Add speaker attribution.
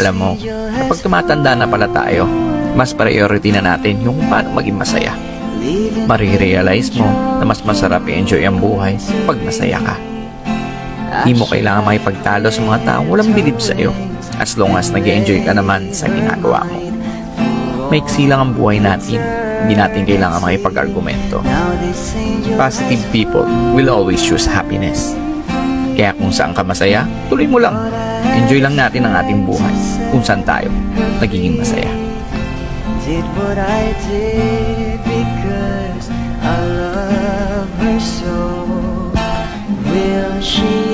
Speaker 1: Alam mo, kapag tumatanda na pala tayo, mas priority na natin yung paano maging masaya. Marirealize mo na mas masarap i-enjoy ang buhay pag masaya ka. Di mo kailangan makipagtalo sa mga taong walang bilib sa'yo, as long as nag-enjoy ka naman sa ginagawa mo. Maiksi lang ang buhay natin, hindi natin kailangan makipag-argumento. Positive people will always choose happiness. Kaya kung saan ka masaya, tuloy mo lang. Enjoy lang natin ang ating buhay kung saan tayo nagiging masaya.
Speaker 2: Did what I did because I love her so. Will she